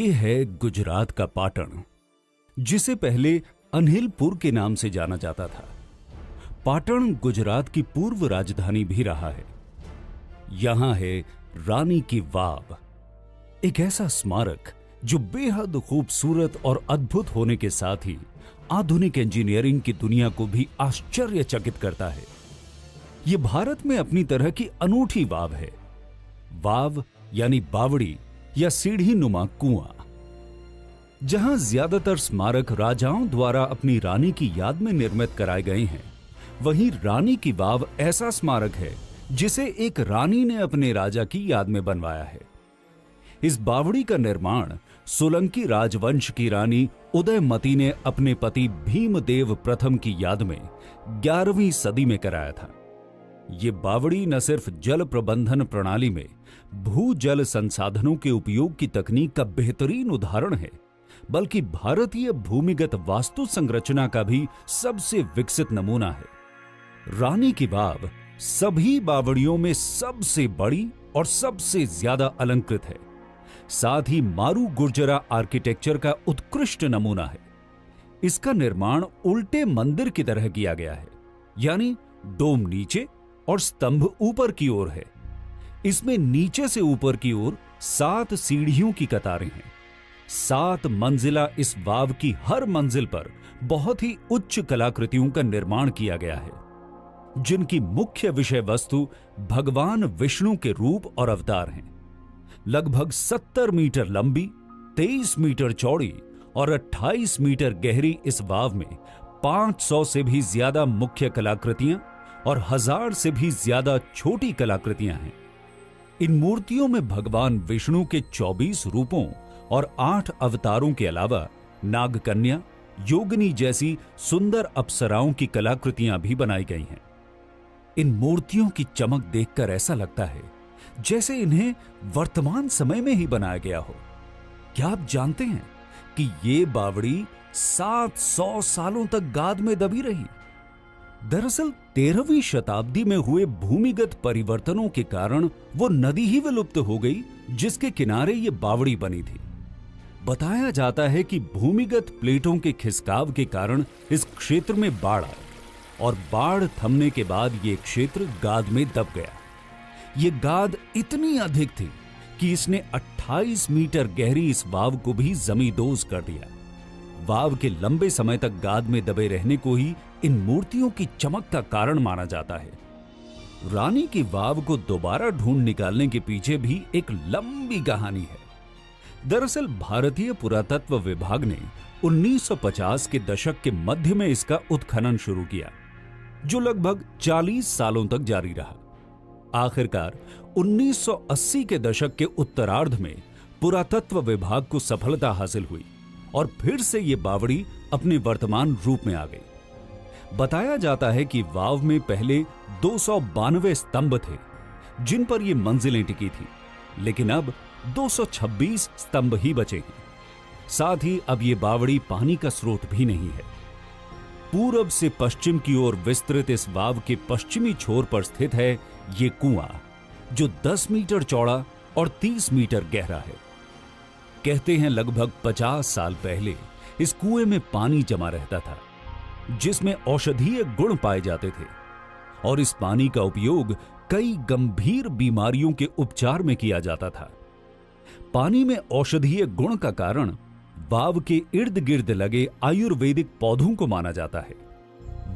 ये है गुजरात का पाटण, जिसे पहले अनिलपुर के नाम से जाना जाता था। पाटण गुजरात की पूर्व राजधानी भी रहा है। यहां है रानी की वाव, एक ऐसा स्मारक जो बेहद खूबसूरत और अद्भुत होने के साथ ही आधुनिक इंजीनियरिंग की दुनिया को भी आश्चर्यचकित करता है। यह भारत में अपनी तरह की अनूठी वाव है। वाव यानी बावड़ी या सीढ़ी नुमा कुआं। जहां ज्यादातर स्मारक राजाओं द्वारा अपनी रानी की याद में निर्मित कराए गए हैं, वहीं रानी की वाव ऐसा स्मारक है जिसे एक रानी ने अपने राजा की याद में बनवाया है। इस बावड़ी का निर्माण सोलंकी राजवंश की रानी उदयमती ने अपने पति भीमदेव प्रथम की याद में 11वीं सदी में कराया था। ये बावड़ी न सिर्फ जल प्रबंधन प्रणाली में भूजल संसाधनों के उपयोग की तकनीक का बेहतरीन उदाहरण है, बल्कि भारतीय भूमिगत वास्तु संरचना का भी सबसे विकसित नमूना है। रानी की वाव सभी बावड़ियों में सबसे बड़ी और सबसे ज्यादा अलंकृत है, साथ ही मारू गुर्जरा आर्किटेक्चर का उत्कृष्ट नमूना है। इसका निर्माण उल्टे मंदिर की तरह किया गया है, यानी डोम नीचे और स्तंभ ऊपर की ओर है। इसमें नीचे से ऊपर की ओर 7 सीढ़ियों की कतारें हैं। 7 मंजिला इस वाव की हर मंजिल पर बहुत ही उच्च कलाकृतियों का निर्माण किया गया है, जिनकी मुख्य विषय वस्तु भगवान विष्णु के रूप और अवतार हैं। लगभग 70 मीटर लंबी, 23 मीटर चौड़ी और 28 मीटर गहरी इस वाव में 500 से भी ज्यादा मुख्य कलाकृतियां और 1000 से भी ज्यादा छोटी कलाकृतियां हैं। इन मूर्तियों में भगवान विष्णु के 24 रूपों और 8 अवतारों के अलावा नागकन्या, योगिनी जैसी सुंदर अप्सराओं की कलाकृतियां भी बनाई गई हैं। इन मूर्तियों की चमक देखकर ऐसा लगता है जैसे इन्हें वर्तमान समय में ही बनाया गया हो। क्या आप जानते हैं कि ये बावड़ी 700 सालों तक गाद में दबी रही? दरअसल 13वीं शताब्दी में हुए भूमिगत परिवर्तनों के कारण वो नदी ही विलुप्त हो गई जिसके किनारे ये बावड़ी बनी थी। बताया जाता है कि भूमिगत प्लेटों के खिसकाव के कारण इस क्षेत्र में बाढ़ आई और बाढ़ थमने के बाद ये क्षेत्र गाद में दब गया। ये गाद इतनी अधिक थी कि इसने 28 मीटर गहरी इस वाव को भी जमींदोज कर दिया। वाव के लंबे समय तक गाद में दबे रहने को ही इन मूर्तियों की चमक का कारण माना जाता है। रानी की वाव को दोबारा ढूंढ निकालने के पीछे भी एक लंबी कहानी है। दरअसल भारतीय पुरातत्व विभाग ने 1950 के दशक के मध्य में इसका उत्खनन शुरू किया, जो लगभग 40 सालों तक जारी रहा। आखिरकार 1980 के दशक के उत्तरार्ध में पुरातत्व विभाग को सफलता हासिल हुई और फिर से ये बावड़ी अपने वर्तमान रूप में आ गई। बताया जाता है कि वाव में पहले 292 स्तंभ थे जिन पर ये मंजिलें टिकी थी, लेकिन अब 226 स्तंभ ही बचे हैं। साथ ही अब ये बावड़ी पानी का स्रोत भी नहीं है। पूरब से पश्चिम की ओर विस्तृत इस वाव के पश्चिमी छोर पर स्थित है ये कुआं, जो 10 मीटर चौड़ा और 30 मीटर गहरा है। कहते हैं लगभग 50 साल पहले इस कुएं में पानी जमा रहता था, जिसमें औषधीय गुण पाए जाते थे और इस पानी का उपयोग कई गंभीर बीमारियों के उपचार में किया जाता था। पानी में औषधीय गुण का कारण वाव के इर्द गिर्द लगे आयुर्वेदिक पौधों को माना जाता है।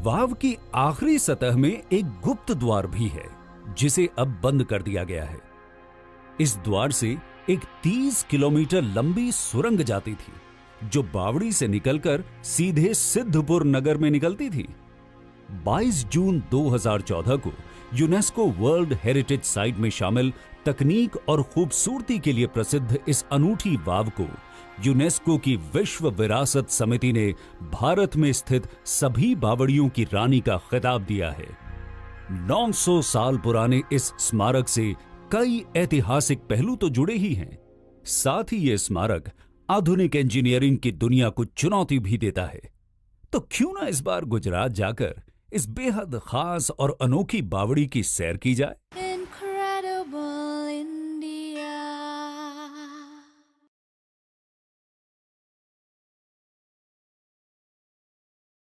वाव की आखिरी सतह में एक गुप्त द्वार भी है, जिसे अब बंद कर दिया गया है। इस द्वार से एक 30 किलोमीटर लंबी सुरंग जाती थी, जो बावड़ी से निकलकर सीधे सिद्धपुर नगर में निकलती थी। 22 जून 2014 को यूनेस्को वर्ल्ड हेरिटेज साइट में शामिल तकनीक और खूबसूरती के लिए प्रसिद्ध इस अनूठी वाव को यूनेस्को की विश्व विरासत समिति ने भारत में स्थित सभी बावड़ियों की रानी का खिताब दिया है। 900 साल पुराने इस स्मारक से कई ऐतिहासिक पहलू तो जुड़े ही हैं। साथ ही यह स्मारक आधुनिक इंजीनियरिंग की दुनिया को चुनौती भी देता है। तो क्यों ना इस बार गुजरात जाकर इस बेहद खास और अनोखी बावड़ी की सैर की जाए।